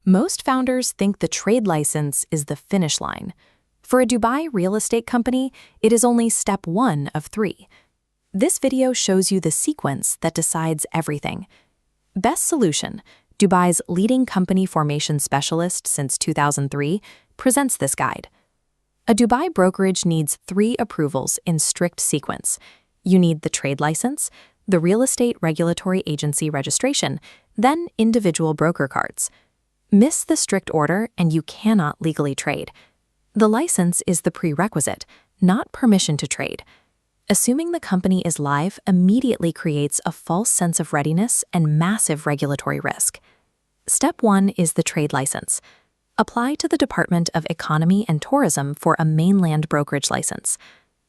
Most founders think the trade license is the finish line. For a Dubai real estate company, it is only step 1 of 3. This video shows you the sequence that decides everything. Best Solution, Dubai's leading company formation specialist since 2003, presents this guide. A Dubai brokerage needs 3 approvals in strict sequence. You need the trade license, the real estate regulatory agency registration, then individual broker cards. Miss the strict order and you cannot legally trade. The license is the prerequisite, not permission to trade. Assuming the company is live immediately creates a false sense of readiness and massive regulatory risk. Step 1 is the trade license. Apply to the Department of Economy and Tourism for a mainland brokerage license.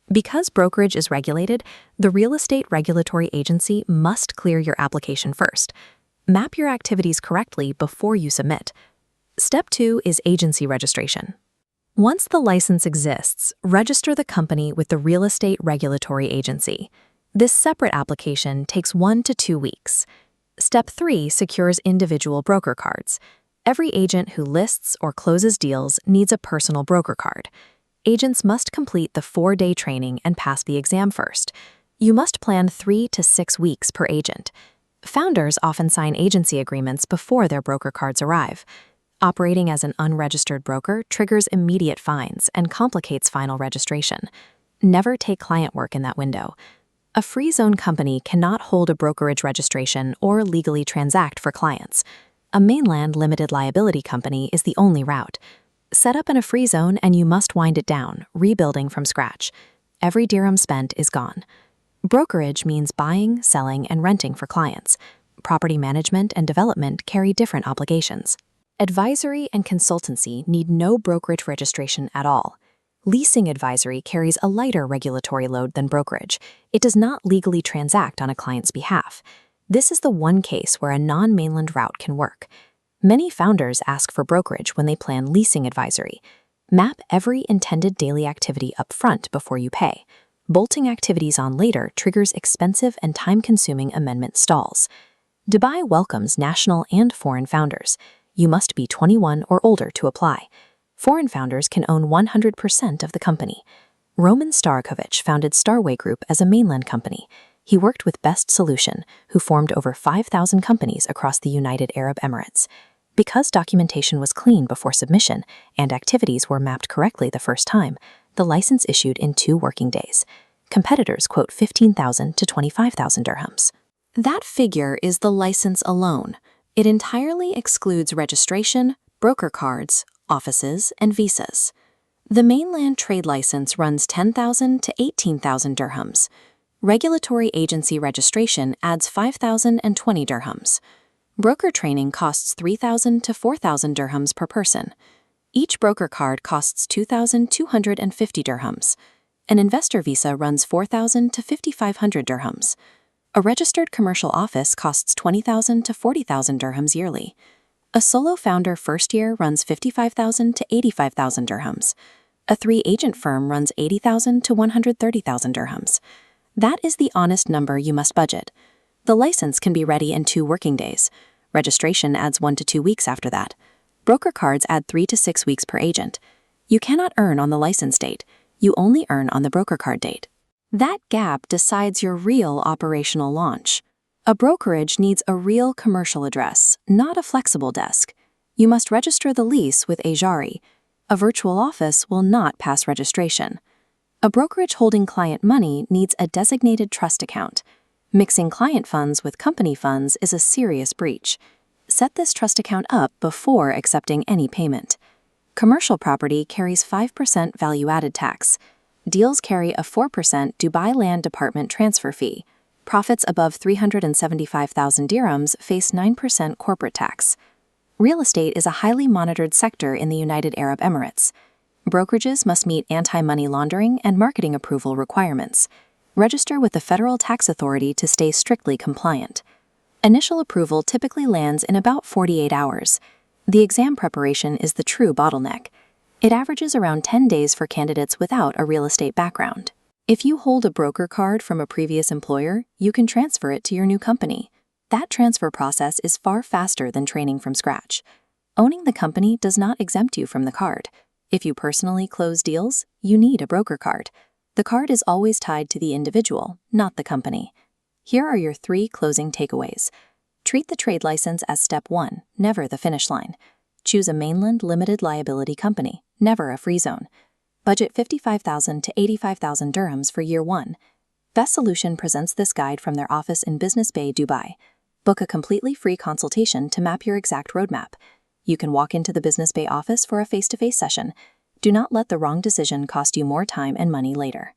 Because brokerage is regulated, the real estate regulatory agency must clear your application first. Map your activities correctly before you submit. Step 2 is agency registration. Once the license exists, register the company with the real estate regulatory agency. This separate application takes 1 to 2 weeks. Step 3 secures individual broker cards. Every agent who lists or closes deals needs a personal broker card. Agents must complete the 4-day training and pass the exam first. You must plan 3 to 6 weeks per agent. Founders often sign agency agreements before their broker cards arrive. Operating as an unregistered broker triggers immediate fines and complicates final registration. Never take client work in that window. A free zone company cannot hold a brokerage registration or legally transact for clients. A mainland limited liability company is the only route. Set up in a free zone and you must wind it down, rebuilding from scratch. Every dirham spent is gone. Brokerage means buying, selling, and renting for clients. Property management and development carry different obligations. Advisory and consultancy need no brokerage registration at all. Leasing advisory carries a lighter regulatory load than brokerage. It does not legally transact on a client's behalf. This is the one case where a non-mainland route can work. Many founders ask for brokerage when they plan leasing advisory. Map every intended daily activity up front before you pay. Bolting activities on later triggers expensive and time-consuming amendment stalls. Dubai welcomes national and foreign founders. You must be 21 or older to apply. Foreign founders can own 100% of the company. Roman Starkovich founded Starway Group as a mainland company. He worked with Best Solution, who formed over 5,000 companies across the United Arab Emirates. Because documentation was clean before submission and activities were mapped correctly the first time, the license issued in 2 working days. Competitors quote 15,000 to 25,000 dirhams. That figure is the license alone. It entirely excludes registration, broker cards, offices, and visas. The mainland trade license runs 10,000 to 18,000 dirhams. Regulatory agency registration adds 5,020 dirhams. Broker training costs 3,000 to 4,000 dirhams per person. Each broker card costs 2,250 dirhams. An investor visa runs 4,000 to 5,500 dirhams. A registered commercial office costs 20,000 to 40,000 dirhams yearly. A solo founder first year runs 55,000 to 85,000 dirhams. A 3-agent firm runs 80,000 to 130,000 dirhams. That is the honest number you must budget. The license can be ready in 2 working days. Registration adds 1 to 2 weeks after that. Broker cards add 3 to 6 weeks per agent. You cannot earn on the license date. You only earn on the broker card date. That gap decides your real operational launch. A brokerage needs a real commercial address, not a flexible desk. You must register the lease with Ajari. A virtual office will not pass registration. A brokerage holding client money needs a designated trust account. Mixing client funds with company funds is a serious breach. Set this trust account up before accepting any payment. Commercial property carries 5% value-added tax. Deals carry a 4% Dubai Land Department transfer fee. Profits above 375,000 dirhams face 9% corporate tax. Real estate is a highly monitored sector in the United Arab Emirates. Brokerages must meet anti-money laundering and marketing approval requirements. Register with the Federal Tax Authority to stay strictly compliant. Initial approval typically lands in about 48 hours. The exam preparation is the true bottleneck. It averages around 10 days for candidates without a real estate background. If you hold a broker card from a previous employer, you can transfer it to your new company. That transfer process is far faster than training from scratch. Owning the company does not exempt you from the card. If you personally close deals, you need a broker card. The card is always tied to the individual, not the company. Here are your 3 closing takeaways. Treat the trade license as step 1, never the finish line. Choose a mainland limited liability company, never a free zone. Budget 55,000 to 85,000 dirhams for year 1. Best Solution presents this guide from their office in Business Bay, Dubai. Book a completely free consultation to map your exact roadmap. You can walk into the Business Bay office for a face-to-face session. Do not let the wrong decision cost you more time and money later.